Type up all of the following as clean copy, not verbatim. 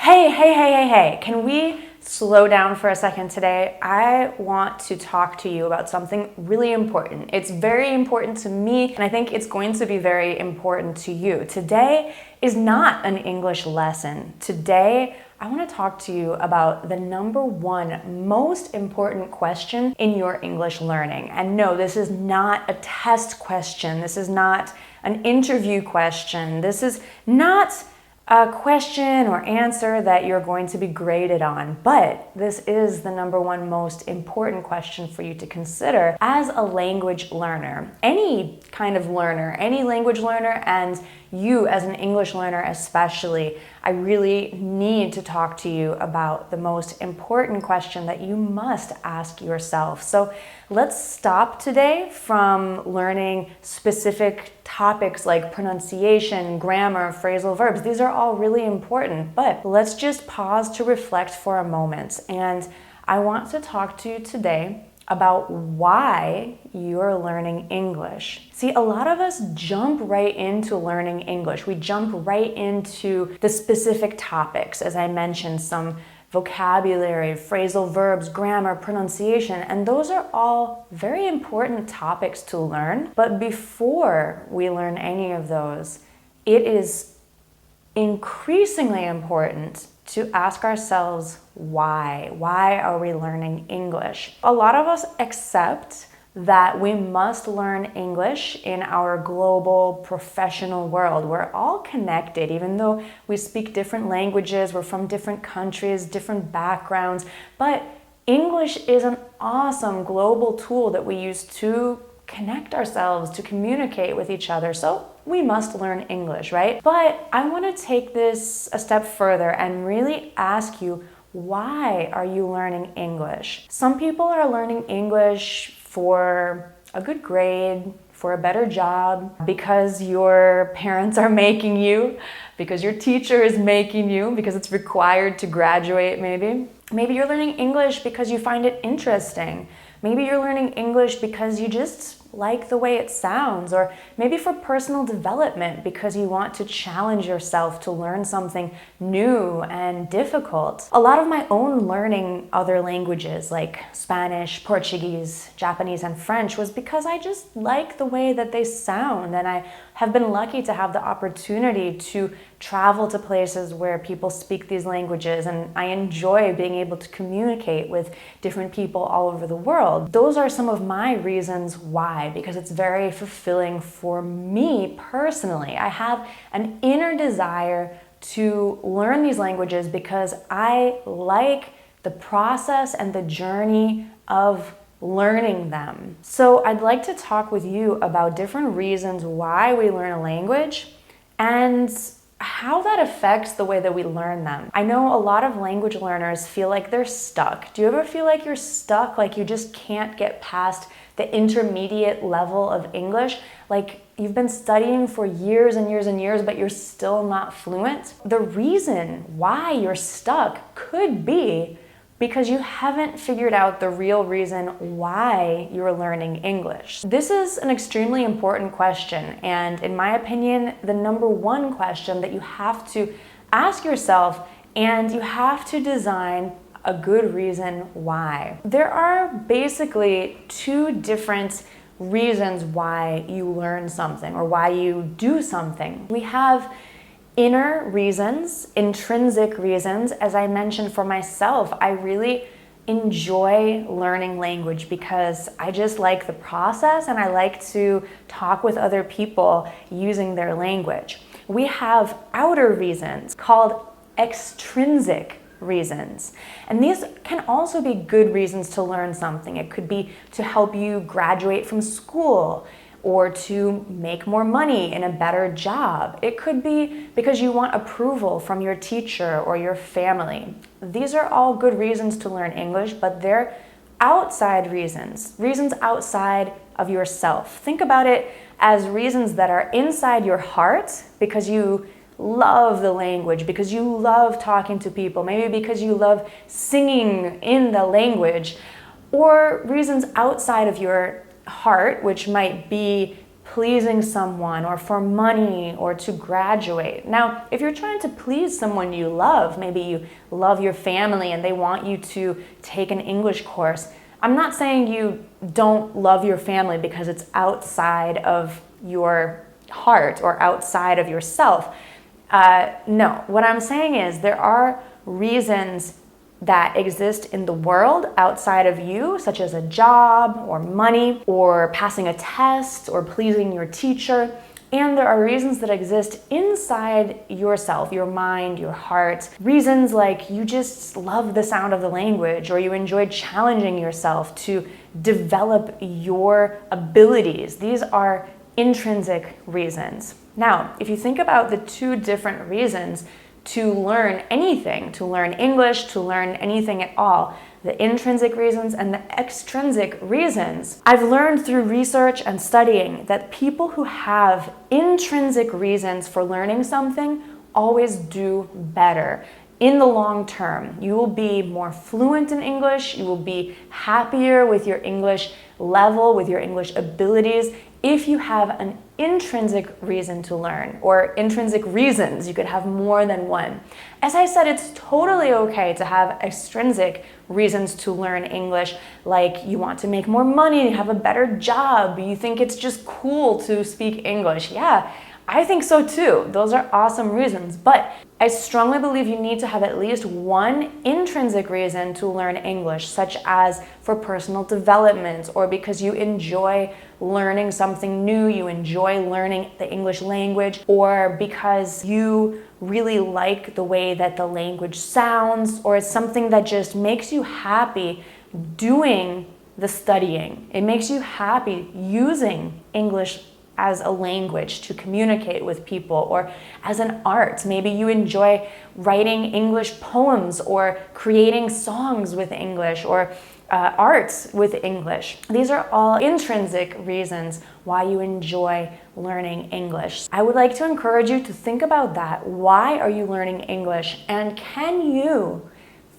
Hey, can we slow down for a second today? I want to talk to you about something really important. It's very important to me, and I think it's going to be very important to you. Today is not an English lesson. Today, I want to talk to you about the number one most important question in your English learning. And no, this is not a test question. This is not an interview question. This is not a question or answer that you're going to be graded on, but this is the number one most important question for you to consider as a language learner. Any kind of learner, any language learner, and you as an English learner especially, I really need to talk to you about the most important question that you must ask yourself. So let's stop today from learning specific topics like pronunciation, grammar, phrasal verbs. These are all really important, but let's just pause to reflect for a moment. And I want to talk to you today about why you're learning English. See, a lot of us jump right into learning English. We jump right into the specific topics, as I mentioned, some vocabulary, phrasal verbs, grammar, pronunciation, and those are all very important topics to learn. But before we learn any of those, it is increasingly important to ask ourselves why. Why are we learning English? A lot of us accept that we must learn English in our global professional world. We're all connected, even though we speak different languages, we're from different countries, different backgrounds, but English is an awesome global tool that we use to connect ourselves, to communicate with each other. So we must learn English, right? But I want to take this a step further and really ask you, why are you learning English? Some people are learning English for a good grade, for a better job, because your parents are making you, because your teacher is making you, because it's required to graduate maybe. Maybe you're learning English because you find it interesting. Maybe you're learning English because you just like the way it sounds, or maybe for personal development because you want to challenge yourself to learn something new and difficult. A lot of my own learning other languages like Spanish, Portuguese, Japanese, and French was because I just like the way that they sound, and I have been lucky to have the opportunity to travel to places where people speak these languages, and I enjoy being able to communicate with different people all over the world. Those are some of my reasons why, because it's very fulfilling for me personally. I have an inner desire to learn these languages because I like the process and the journey of learning them. So I'd like to talk with you about different reasons why we learn a language and how that affects the way that we learn them. I know a lot of language learners feel like they're stuck. Do you ever feel like you're stuck, like you just can't get past the intermediate level of English? Like you've been studying for years and years and years, but you're still not fluent? The reason why you're stuck could be because you haven't figured out the real reason why you're learning English. This is an extremely important question, and in my opinion, the number one question that you have to ask yourself, and you have to design a good reason why. There are basically two different reasons why you learn something or why you do something. We have inner reasons, intrinsic reasons. As I mentioned for myself, I really enjoy learning language because I just like the process and I like to talk with other people using their language. We have outer reasons called extrinsic reasons. And these can also be good reasons to learn something. It could be to help you graduate from school, or to make more money in a better job. It could be because you want approval from your teacher or your family. These are all good reasons to learn English, but they're outside reasons outside of yourself. Think about it as reasons that are inside your heart because you love the language, because you love talking to people, maybe because you love singing in the language, or reasons outside of your heart, which might be pleasing someone or for money or to graduate. Now, if you're trying to please someone you love, maybe you love your family and they want you to take an English course, I'm not saying you don't love your family because it's outside of your heart or outside of yourself. No, what I'm saying is there are reasons that exist in the world outside of you, such as a job or money or passing a test or pleasing your teacher. And there are reasons that exist inside yourself, your mind, your heart. Reasons like you just love the sound of the language, or you enjoy challenging yourself to develop your abilities. These are intrinsic reasons. Now, if you think about the two different reasons to learn anything, to learn English, to learn anything at all, the intrinsic reasons and the extrinsic reasons, I've learned through research and studying that people who have intrinsic reasons for learning something always do better. In the long term, you will be more fluent in English, you will be happier with your English level, with your English abilities, if you have an intrinsic reason to learn, or intrinsic reasons. You could have more than one. As I said, it's totally okay to have extrinsic reasons to learn English, like you want to make more money, you have a better job, you think it's just cool to speak English. Yeah, I think so too. Those are awesome reasons, but I strongly believe you need to have at least one intrinsic reason to learn English, such as for personal development, or because you enjoy learning something new, you enjoy learning the English language, or because you really like the way that the language sounds, or it's something that just makes you happy doing the studying. It makes you happy using English as a language to communicate with people, or as an art. Maybe you enjoy writing English poems or creating songs with English, or arts with English. These are all intrinsic reasons why you enjoy learning English. I would like to encourage you to think about that. Why are you learning English? And can you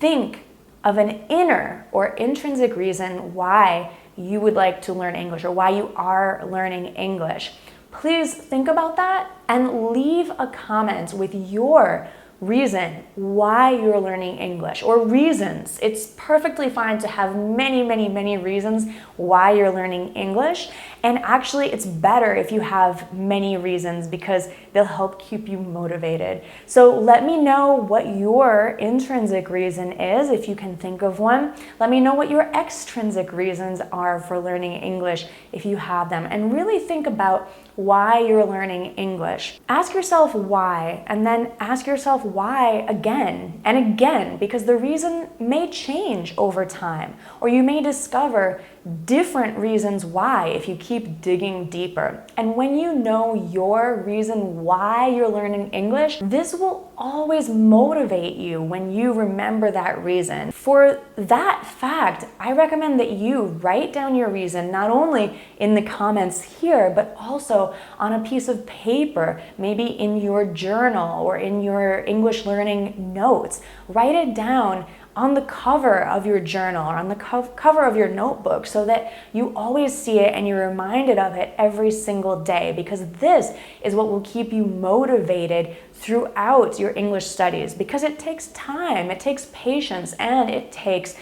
think of an inner or intrinsic reason why you would like to learn English, or why you are learning English? Please think about that and leave a comment with your reason why you're learning English, or reasons. It's perfectly fine to have many reasons why you're learning English. And actually, it's better if you have many reasons because they'll help keep you motivated. So let me know what your intrinsic reason is, if you can think of one. Let me know what your extrinsic reasons are for learning English, if you have them. And really think about why you're learning English. Ask yourself why, and then ask yourself why again and again, because the reason may change over time, or you may discover different reasons why if you keep digging deeper. And when you know your reason why you're learning English, this will always motivate you when you remember that reason. For that fact, I recommend that you write down your reason, not only in the comments here, but also on a piece of paper, maybe in your journal or in your English learning notes. Write it down on the cover of your journal or on the cover of your notebook, so that you always see it and you're reminded of it every single day, because this is what will keep you motivated throughout your English studies, because it takes time, it takes patience, and it takes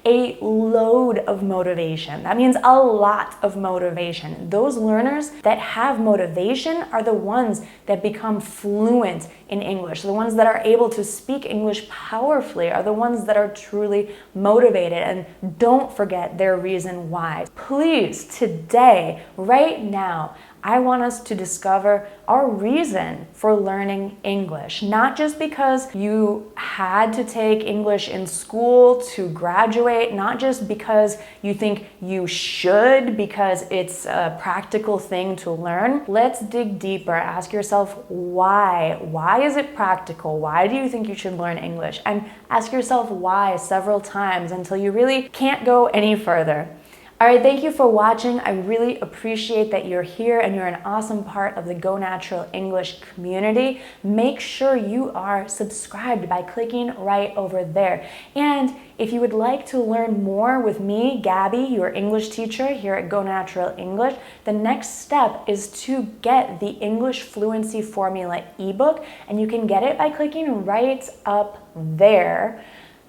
a load of motivation. That means a lot of motivation. Those learners that have motivation are the ones that become fluent in English. The ones that are able to speak English powerfully are the ones that are truly motivated, and don't forget their reason why. Please, today, right now, I want us to discover our reason for learning English. Not just because you had to take English in school to graduate, not just because you think you should, because it's a practical thing to learn. Let's dig deeper. Ask yourself why. Why is it practical? Why do you think you should learn English? And ask yourself why several times until you really can't go any further. All right, thank you for watching. I really appreciate that you're here and you're an awesome part of the Go Natural English community. Make sure you are subscribed by clicking right over there. And if you would like to learn more with me, Gabby, your English teacher here at Go Natural English, the next step is to get the English Fluency Formula ebook, and you can get it by clicking right up there.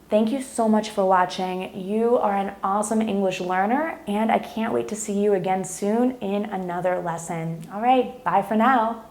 Thank you so much for watching. You are an awesome English learner, and I can't wait to see you again soon in another lesson. All right, bye for now.